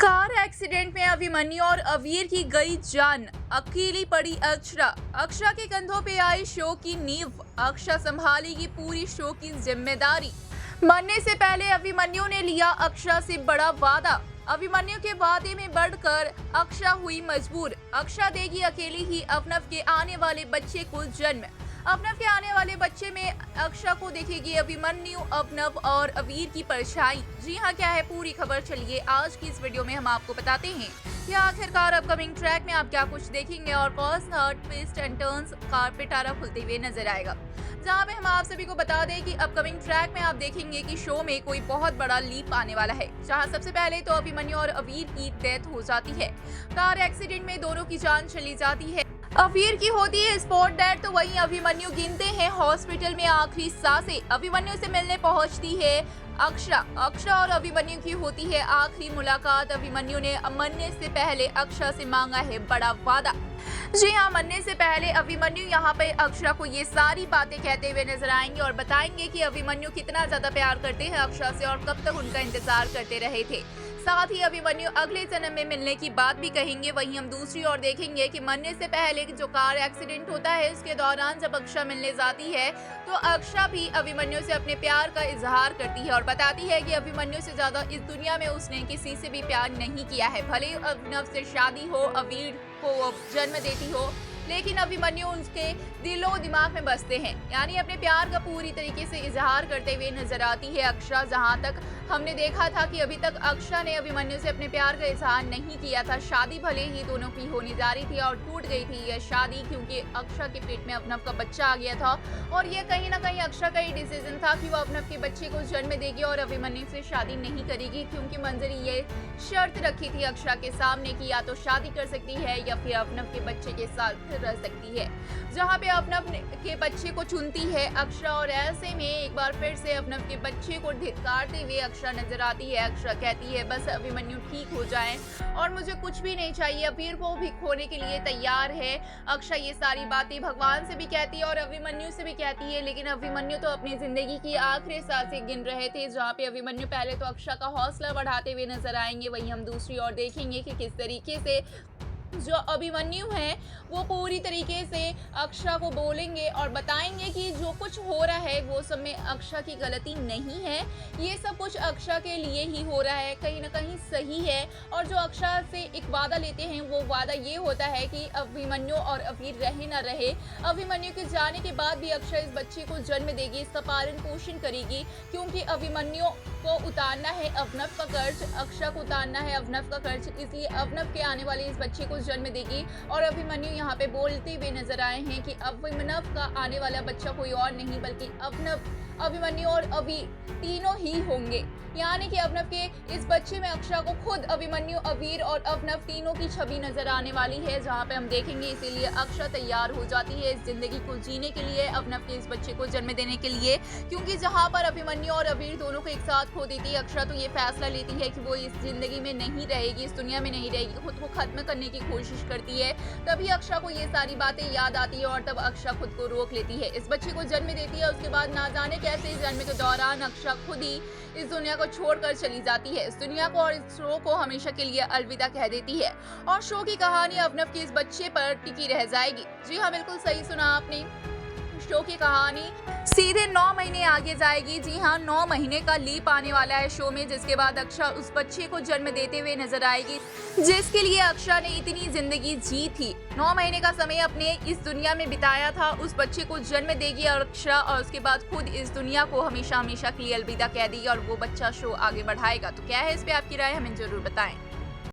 Car accident में अभिमन्यु और अवीर की गई जान, अकेली पड़ी अक्षरा। अक्षरा के कंधों पे आई शो की नींव, अक्षरा संभालेगी पूरी शो की जिम्मेदारी। मरने से पहले अभिमन्यु ने लिया अक्षरा से बड़ा वादा। अभिमन्यु के वादे में बढ़कर अक्षरा हुई मजबूर। अक्षरा देगी अकेली ही अवनव के आने वाले बच्चे को जन्म। अवनव के आने वाले बच्चे में अक्षरा को देखेगी अभिमन्यु, अवनव और अवीर की परछाई। जी हाँ, क्या है पूरी खबर, चलिए आज की इस वीडियो में हम आपको बताते हैं कि आखिरकार अपकमिंग ट्रैक में आप क्या कुछ देखेंगे और first, third, twist and turns car पिटारा खुलते हुए नजर आएगा। जहाँ पे हम आप सभी को बता दें कि अपकमिंग ट्रैक में आप देखेंगे कि शो में कोई बहुत बड़ा लीप आने वाला है, जहाँ सबसे पहले तो अभिमन्यु और अवीर की डेथ हो जाती है। कार एक्सीडेंट में दोनों की जान चली जाती है। अवीर की होती है स्पॉट डेथ, तो वहीं अभिमन्यु गिनते हैं हॉस्पिटल में आखिरी सांसें। अभिमन्यु से मिलने पहुंचती है अक्षरा और अभिमन्यु की होती है आखिरी मुलाकात। अभिमन्यु ने मरने से पहले अक्षरा से मांगा है बड़ा वादा। जी हाँ, मरने से पहले अभिमन्यु यहाँ पे अक्षरा को ये सारी बातें कहते हुए नजर आएंगे और बताएंगे कि अभिमन्यु कितना ज्यादा प्यार करते हैं अक्षरा से और कब तक उनका इंतजार करते रहे थे। साथ ही अभिमन्यु अगले जन्म में मिलने की बात भी कहेंगे। वहीं हम दूसरी ओर देखेंगे कि मरने से पहले जो कार एक्सीडेंट होता है उसके दौरान जब अक्षरा मिलने जाती है तो अक्षरा भी अभिमन्यु से अपने प्यार का इजहार करती है और बताती है कि अभिमन्यु से ज्यादा इस दुनिया में उसने किसी से भी प्यार नहीं किया है। भले अभिनव से शादी हो, अवीर को जन्म देती हो, लेकिन अभिमन्यु उसके दिलो दिमाग में बसते हैं। यानी अपने प्यार का पूरी तरीके से इजहार करते हुए नजर आती है अक्षरा। जहां तक हमने देखा था कि अभी तक अक्षरा ने अभिमन्यु से अपने प्यार का इजहार नहीं किया था। शादी भले ही दोनों की होने जा रही थी और टूट गई थी यह शादी, क्योंकि अक्षरा के पेट में अवनव का बच्चा आ गया था और यह कहीं ना कहीं अक्षरा का ही डिसीजन था कि वो अवनव के बच्चे को जन्म देगी और अभिमन्यु से शादी नहीं करेगी, क्योंकि मंजरी ये शर्त रखी थी अक्षरा के सामने कि या तो शादी कर सकती है या फिर अवनव के बच्चे के साथ रह सकती है। जहाँ पे अवनव के बच्चे को चुनती है अक्षरा और ऐसे में एक बार फिर से अवनव के बच्चे को धिक्कारते हुए अक्षरा नजर आती है। अक्षरा कहती है बस अभिमन्यु ठीक हो जाए और मुझे कुछ भी नहीं चाहिए, अवीर को भी खोने के लिए तैयार है। अक्षरा ये सारी बातें भगवान से भी कहती है और अभिमन्यु से भी कहती है, लेकिन अभिमन्यु तो अपनी जिंदगी की आखिरी सांसें गिन रहे थे। जहाँ पे अभिमन्यु पहले तो अक्षरा का हौसला बढ़ाते हुए नजर आएंगे, वहीं हम दूसरी ओर देखेंगे कि किस तरीके से जो अभिमन्यु है वो पूरी तरीके से अक्षरा को बोलेंगे और बताएंगे कि जो कुछ हो रहा है वो सब में अक्षरा की गलती नहीं है, ये सब कुछ अक्षरा के लिए ही हो रहा है, कहीं ना कहीं सही है। और जो अक्षरा से एक वादा लेते हैं वो वादा ये होता है कि अभिमन्यु और अवीर रहे ना रहे, अभिमन्यु के जाने के बाद भी अक्षरा इस बच्चे को जन्म देगी, इसका पालन पोषण करेगी, क्योंकि अभिमन्यु को उतारना है अवनव का कर्ज, अक्षरा को उतारना है अवनव का कर्ज, इसलिए अवनव के आने वाले इस बच्चे को जन्म देगी। और अभिमन्यु यहाँ पे बोलते हुए नजर आए हैं कि अभिमन्यु का आने वाला बच्चा कोई और नहीं बल्कि अवनव, अभिमन्यु और अवीर तीनों ही होंगे। यानी कि अवनव के इस बच्चे में अक्षरा को खुद अभिमन्यु, अवीर और अवनव तीनों की छवि नजर आने वाली है, जहाँ पे हम देखेंगे। इसीलिए अक्षरा तैयार हो जाती है इस जिंदगी को जीने के लिए, अवनव के इस बच्चे को जन्म देने के लिए, क्योंकि जहाँ पर अभिमन्यु और अवीर दोनों को एक साथ खो देती है अक्षरा, तो ये फैसला लेती है कि वो इस जिंदगी में नहीं रहेगी, इस दुनिया में नहीं रहेगी, खुद को खत्म करने की कोशिश करती है। तभी अक्षरा को ये सारी बातें याद आती है और तब अक्षरा खुद को रोक लेती है, इस बच्चे को जन्म देती है। उसके बाद ना जाने कैसे इस जन्म के दौरान अक्षरा खुद ही इस दुनिया को छोड़कर चली जाती है, इस दुनिया को और इस शो को हमेशा के लिए अलविदा कह देती है और शो की कहानी अवनव के इस बच्चे पर टिकी रह जाएगी। जी हाँ, बिल्कुल सही सुना आपने, शो की कहानी सीधे 9 महीने आगे जाएगी। जी हाँ, 9 महीने का लीप आने वाला है शो में, जिसके बाद अक्षरा उस बच्चे को जन्म देते हुए नजर आएगी जिसके लिए अक्षरा ने इतनी जिंदगी जी थी। 9 महीने का समय अपने इस दुनिया में बिताया था, उस बच्चे को जन्म देगी और अक्षरा, और उसके बाद खुद इस दुनिया को हमेशा हमेशा के लिए अलविदा कह देगी और वो बच्चा शो आगे बढ़ाएगा। तो क्या है इस पे आपकी राय, हमें जरूर बताएं।